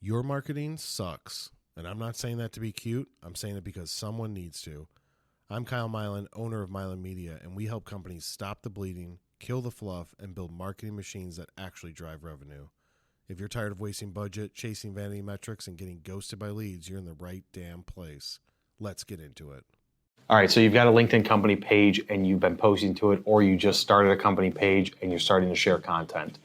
Your marketing sucks. And I'm not saying that to be cute. I'm saying it because someone needs to. I'm Kyle Milan, owner of Milan Media, and we help companies stop the bleeding, kill the fluff, and build marketing machines that actually drive revenue. If you're tired of wasting budget, chasing vanity metrics, and getting ghosted by leads, you're in the right damn place. Let's get into it. All right, so you've got a LinkedIn company page and you've been posting to it, or you just started a company page and you're starting to share content.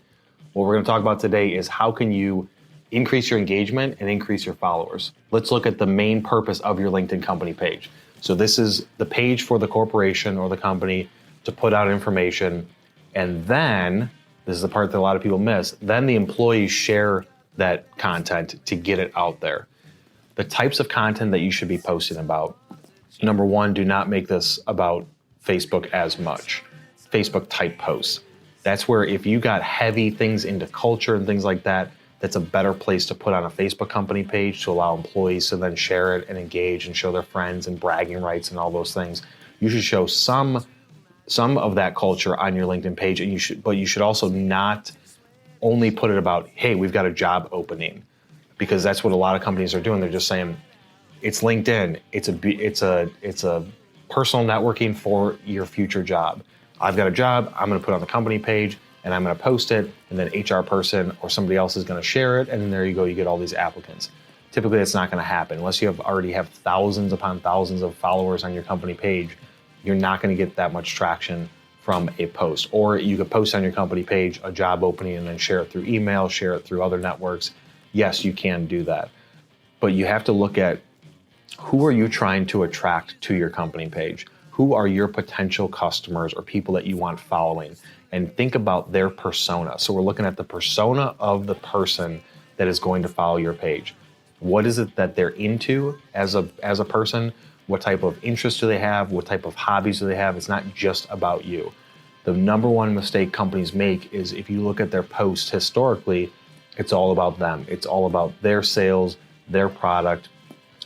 What we're going to talk about today is how can you increase your engagement and increase your followers. Let's look at the main purpose of your LinkedIn company page. So this is the page for the corporation or the company to put out information. And then, this is the part that a lot of people miss, then the employees share that content to get it out there. The types of content that you should be posting about. Number one, do not make this about Facebook as much. Facebook type posts. That's where if you got heavy things into culture and things like that, that's a better place to put on a Facebook company page to allow employees to then share it and engage and show their friends and bragging rights and all those things. You should show some of that culture on your LinkedIn page, and you should also not only put it about, hey, we've got a job opening, because that's what a lot of companies are doing. They're just saying, it's LinkedIn. It's a personal networking for your future job. I've got a job. I'm going to put it on the company page and I'm going to post it, and then HR person or somebody else is going to share it, and then there you go. You get all these applicants. Typically, that's not going to happen unless you already have thousands upon thousands of followers on your company page. You're not going to get that much traction from a post. Or you could post on your company page a job opening and then share it through email, share it through other networks. Yes, you can do that, but you have to look at who are you trying to attract to your company page? Who are your potential customers or people that you want following? And think about their persona. So we're looking at the persona of the person that is going to follow your page. What is it that they're into as a person? What type of interests do they have? What type of hobbies do they have? It's not just about you. The number one mistake companies make is if you look at their posts historically, it's all about them. It's all about their sales, their product.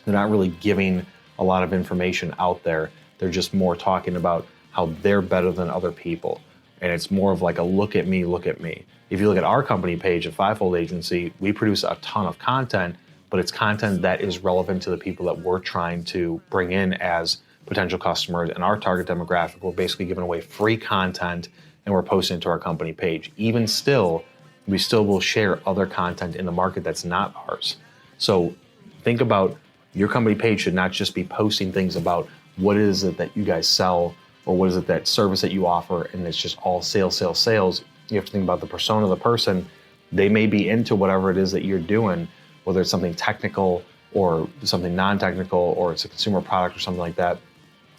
They're not really giving a lot of information out there. They're just more talking about how they're better than other people. And it's more of like a look at me, look at me. If you look at our company page at Fivefold Agency, we produce a ton of content, but it's content that is relevant to the people that we're trying to bring in as potential customers. And our target demographic, we're basically giving away free content and we're posting it to our company page. Even still, we still will share other content in the market that's not ours. So think about your company page should not just be posting things about what is it that you guys sell or what is it that service that you offer, and it's just all sales, sales, sales. You have to think about the persona of the person. They may be into whatever it is that you're doing, whether it's something technical or something non-technical or it's a consumer product or something like that.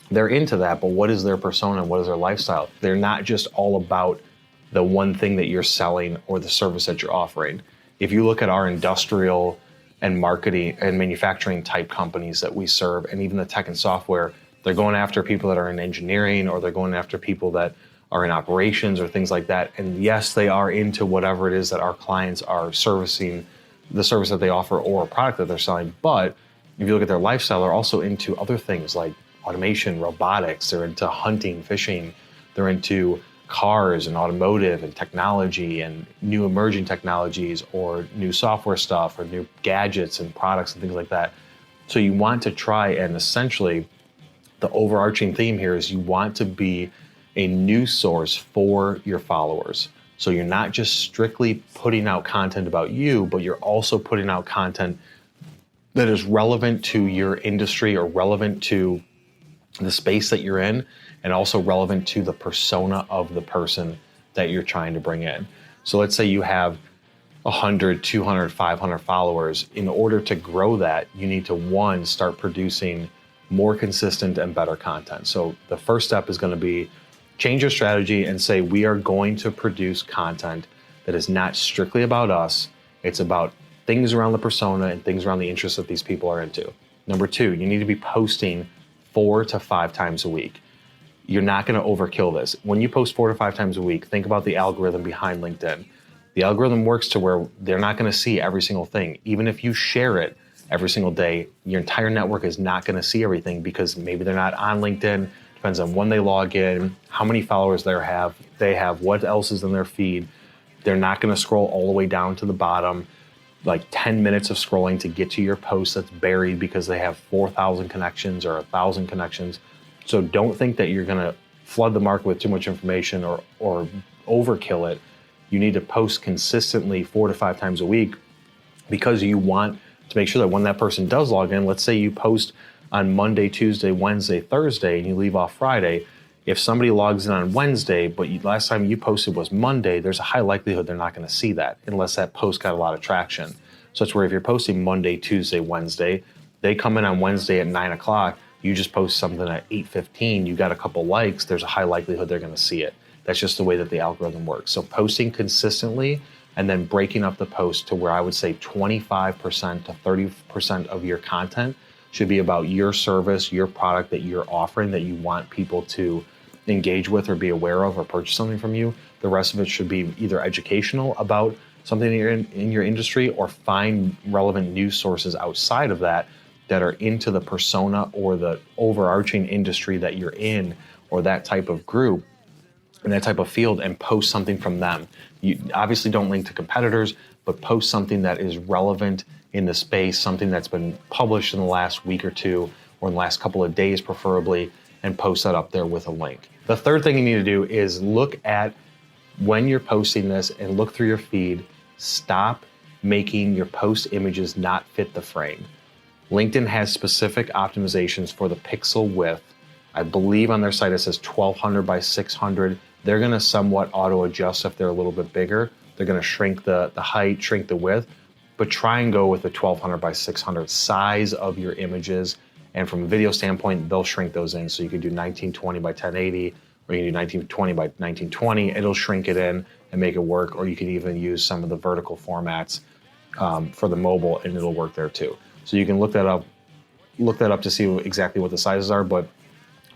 They're into that, but what is their persona? What is their lifestyle? They're not just all about the one thing that you're selling or the service that you're offering. If you look at our industrial and marketing and manufacturing type companies that we serve, and even the tech and software, they're going after people that are in engineering, or they're going after people that are in operations or things like that. And yes, they are into whatever it is that our clients are servicing, the service that they offer or a product that they're selling. But if you look at their lifestyle, they're also into other things like automation, robotics, they're into hunting, fishing, they're into cars and automotive and technology and new emerging technologies or new software stuff or new gadgets and products and things like that. So you want to try, and essentially the overarching theme here is you want to be a news source for your followers. So you're not just strictly putting out content about you, but you're also putting out content that is relevant to your industry or relevant to the space that you're in, and also relevant to the persona of the person that you're trying to bring in. So let's say you have 100, 200, 500 followers. In order to grow that, you need to, one, start producing more consistent and better content. So the first step is going to be change your strategy and say, we are going to produce content that is not strictly about us. It's about things around the persona and things around the interests that these people are into. Number two, you need to be posting 4 to 5 times a week. You're not going to overkill this. When you post 4 to 5 times a week, think about the algorithm behind LinkedIn. The algorithm works to where they're not going to see every single thing. Even if you share it every single day, your entire network is not going to see everything because maybe they're not on LinkedIn. Depends on when they log in, how many followers they have, what else is in their feed. They're not going to scroll all the way down to the bottom. like 10 minutes of scrolling to get to your post that's buried because they have 4,000 connections or 1,000 connections. So don't think that you're going to flood the market with too much information or overkill it. You need to post consistently 4 to 5 times a week because you want to make sure that when that person does log in, let's say you post on Monday, Tuesday, Wednesday, Thursday, and you leave off Friday. If somebody logs in on Wednesday, but last time you posted was Monday, there's a high likelihood they're not going to see that unless that post got a lot of traction. So it's where if you're posting Monday, Tuesday, Wednesday, they come in on Wednesday at 9 o'clock, you just post something at 8:15, you got a couple likes, there's a high likelihood they're going to see it. That's just the way that the algorithm works. So posting consistently and then breaking up the post to where I would say 25% to 30% of your content should be about your service, your product that you're offering that you want people to engage with or be aware of or purchase something from you. The rest of it should be either educational about something in your industry or find relevant news sources outside of that that are into the persona or the overarching industry that you're in or that type of group in that type of field and post something from them. You obviously don't link to competitors, but post something that is relevant in the space, something that's been published in the last week or two or in the last couple of days preferably, and post that up there with a link. The third thing you need to do is look at when you're posting this and look through your feed. Stop making your post images not fit the frame. LinkedIn has specific optimizations for the pixel width. I believe on their site it says 1200 by 600. They're going to somewhat auto adjust if they're a little bit bigger. They're going to shrink the height, shrink the width, but try and go with the 1200 by 600 size of your images. And from a video standpoint, they'll shrink those in. So you can do 1920 by 1080, or you can do 1920 by 1920. It'll shrink it in and make it work. Or you can even use some of the vertical formats for the mobile, and it'll work there too. So you can look that up to see exactly what the sizes are. But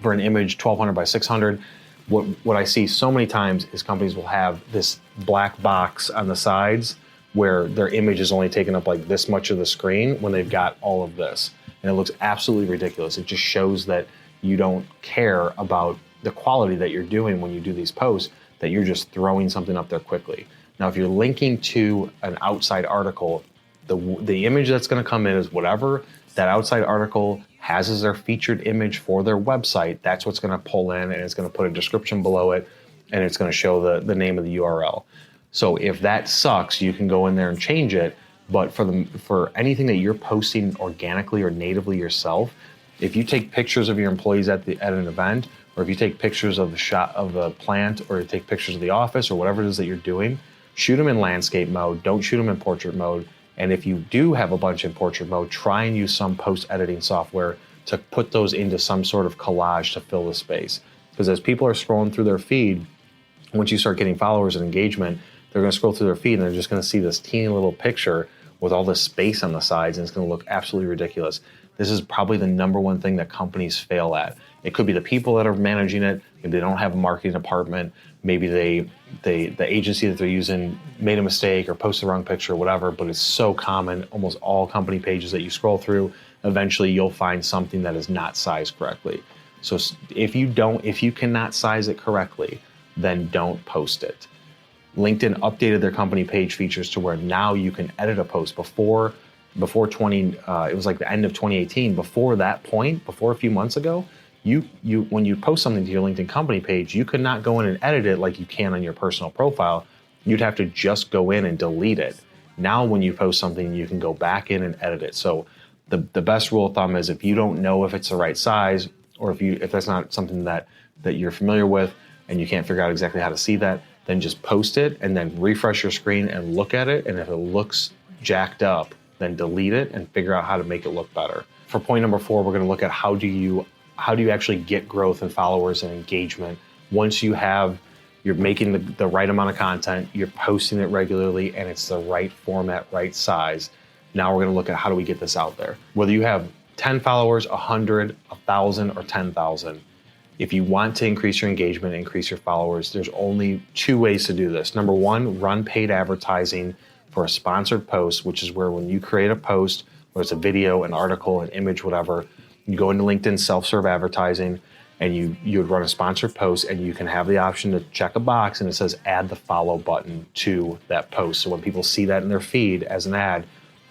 for an image 1200 by 600, what I see so many times is companies will have this black box on the sides where their image is only taking up like this much of the screen when they've got all of this. And it looks absolutely ridiculous. It just shows that you don't care about the quality that you're doing when you do these posts, that you're just throwing something up there quickly. Now, if you're linking to an outside article, the image that's going to come in is whatever that outside article has as their featured image for their website. That's what's going to pull in, and it's going to put a description below it, and it's going to show the name of the URL. So if that sucks, you can go in there and change it. But for anything that you're posting organically or natively yourself, if you take pictures of your employees at an event, or if you take pictures of the shot of the plant, or you take pictures of the office, or whatever it is that you're doing, shoot them in landscape mode. Don't shoot them in portrait mode. And if you do have a bunch in portrait mode, try and use some post-editing software to put those into some sort of collage to fill the space. Because as people are scrolling through their feed, once you start getting followers and engagement, they're going to scroll through their feed and they're just going to see this teeny little picture with all this space on the sides, and it's going to look absolutely ridiculous. This is probably the number one thing that companies fail at. It could be the people that are managing it. Maybe they don't have a marketing department. Maybe the agency that they're using made a mistake or posted the wrong picture or whatever, but it's so common. Almost all company pages that you scroll through, eventually you'll find something that is not sized correctly. So if you cannot size it correctly, then don't post it. LinkedIn updated their company page features to where now you can edit a post. Before it was like the end of 2018. Before that point, before a few months ago, you when you post something to your LinkedIn company page, you could not go in and edit it like you can on your personal profile. You'd have to just go in and delete it. Now, when you post something, you can go back in and edit it. So the best rule of thumb is if you don't know if it's the right size, or if that's not something that you're familiar with and you can't figure out exactly how to see that, then just post it and then refresh your screen and look at it. And if it looks jacked up, then delete it and figure out how to make it look better. For point number 4, we're going to look at how do you actually get growth and followers and engagement once you're making the right amount of content, you're posting it regularly, and it's the right format, right size. Now we're going to look at how do we get this out there. Whether you have 10 followers, 100, 1,000, or 10,000, if you want to increase your engagement, increase your followers, there's only 2 ways to do this. Number 1, run paid advertising for a sponsored post, which is where when you create a post, whether it's a video, an article, an image, whatever, you go into LinkedIn self-serve advertising, and you would run a sponsored post, and you can have the option to check a box and it says add the follow button to that post. So when people see that in their feed as an ad,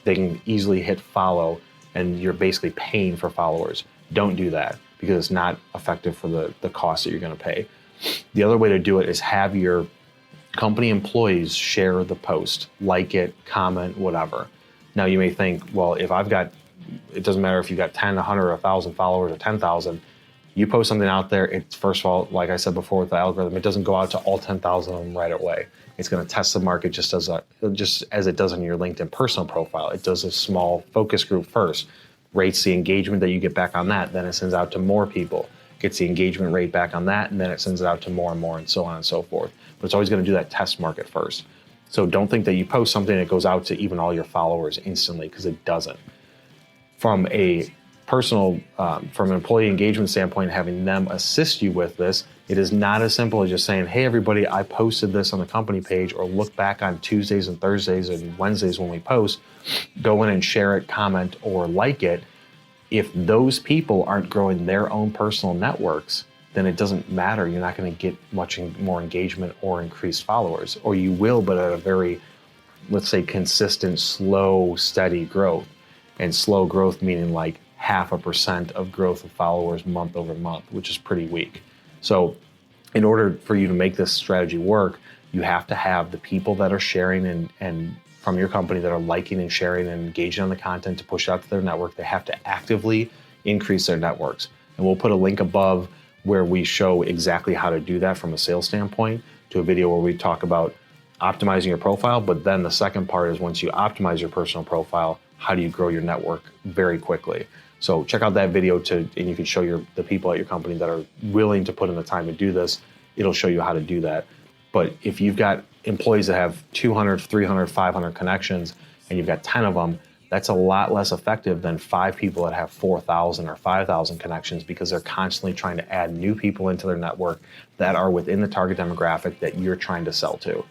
they can easily hit follow, and you're basically paying for followers. Don't do that because it's not effective for the cost that you're going to pay. The other way to do it is have your company employees share the post, like it, comment, whatever. Now you may think, well, if I've got, it doesn't matter if you've got 10, 100, 1,000 followers or 10,000, you post something out there, it's, first of all, like I said before with the algorithm, it doesn't go out to all 10,000 of them right away. It's going to test the market just as it does on your LinkedIn personal profile. It does a small focus group first, rates the engagement that you get back on that, then it sends out to more people, gets the engagement rate back on that, and then it sends it out to more and more, and so on and so forth. But it's always going to do that test market first. So don't think that you post something that goes out to even all your followers instantly, because it doesn't. From a personal, from an employee engagement standpoint, having them assist you with this, it is not as simple as just saying, hey, everybody, I posted this on the company page, or look back on Tuesdays and Thursdays and Wednesdays when we post, go in and share it, comment, or like it. If those people aren't growing their own personal networks, then it doesn't matter. You're not going to get much more engagement or increased followers, or you will, but at a very, let's say, consistent, slow, steady growth. And slow growth meaning like 0.5% of growth of followers month over month, which is pretty weak. So in order for you to make this strategy work, you have to have the people that are sharing and from your company that are liking and sharing and engaging on the content to push it out to their network. They have to actively increase their networks. And we'll put a link above where we show exactly how to do that from a sales standpoint, to a video where we talk about optimizing your profile. But then the second part is, once you optimize your personal profile, how do you grow your network very quickly? So check out that video and you can show the people at your company that are willing to put in the time to do this. It'll show you how to do that. But if you've got employees that have 200, 300, 500 connections, and you've got 10 of them, that's a lot less effective than 5 people that have 4,000 or 5,000 connections, because they're constantly trying to add new people into their network that are within the target demographic that you're trying to sell to.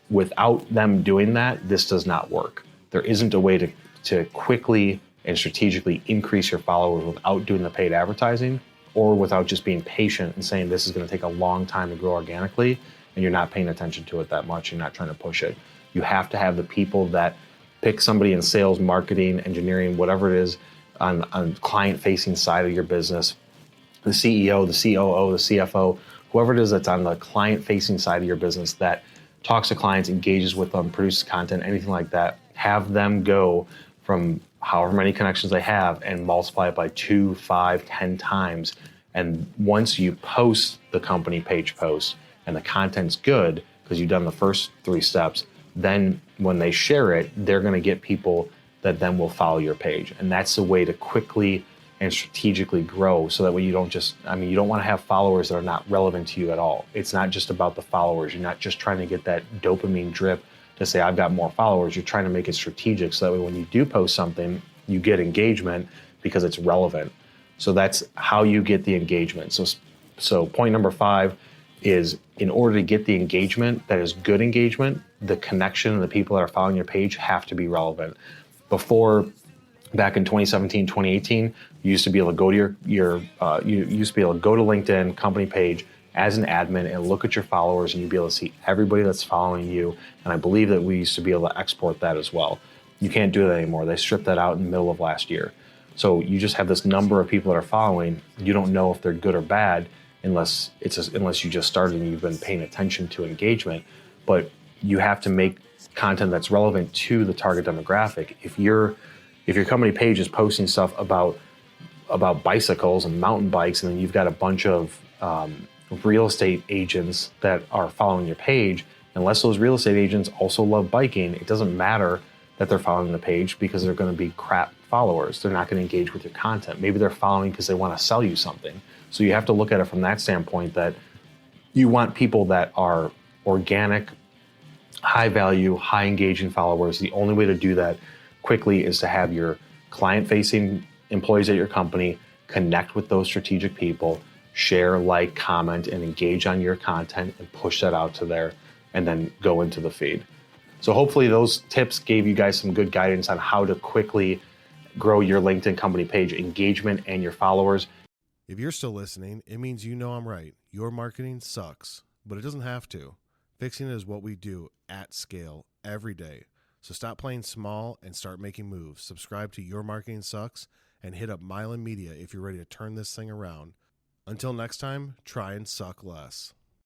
Without them doing that, this does not work. There isn't a way to quickly and strategically increase your followers without doing the paid advertising, or without just being patient and saying this is going to take a long time to grow organically, and you're not paying attention to it that much, you're not trying to push it. You have to have the people that pick somebody in sales, marketing, engineering, whatever it is, on client-facing side of your business, the CEO, the COO, the CFO, whoever it is that's on the client-facing side of your business that talks to clients, engages with them, produces content, anything like that. Have them go from however many connections they have and multiply it by 2, 5, 10 times. And once you post the company page post and the content's good, because you've done the first 3 steps, then when they share it, they're going to get people that then will follow your page. And that's the way to quickly and strategically grow, so that way you don't just, you don't want to have followers that are not relevant to you at all. It's not just about the followers. You're not just trying to get that dopamine drip to say, I've got more followers. You're trying to make it strategic, so that way when you do post something, you get engagement because it's relevant. So that's how you get the engagement. So point number 5 is, in order to get the engagement that is good engagement, the connection and the people that are following your page have to be relevant. Before, back in 2017, 2018, you used to be able to go to you used to be able to go to LinkedIn company page as an admin and look at your followers, and you'd be able to see everybody that's following you. And I believe that we used to be able to export that as well. You can't do that anymore. They stripped that out in the middle of last year. So you just have this number of people that are following. You don't know if they're good or bad unless you just started and you've been paying attention to engagement. But you have to make content that's relevant to the target demographic. If your company page is posting stuff about bicycles and mountain bikes, and then you've got a bunch of real estate agents that are following your page, unless those real estate agents also love biking, it doesn't matter that they're following the page, because they're going to be crap followers. They're not going to engage with your content. Maybe they're following because they want to sell you something. So you have to look at it from that standpoint, that you want people that are organic, high value, high engaging followers. The only way to do that quickly is to have your client-facing employees at your company connect with those strategic people, share, like, comment, and engage on your content, and push that out to there, and then go into the feed. So hopefully those tips gave you guys some good guidance on how to quickly grow your LinkedIn company page engagement and your followers. If you're still listening, it means you know I'm right. Your marketing sucks, but it doesn't have to. Fixing it is what we do at scale every day. So stop playing small and start making moves. Subscribe to Your Marketing Sucks and hit up Milan Media if you're ready to turn this thing around. Until next time, try and suck less.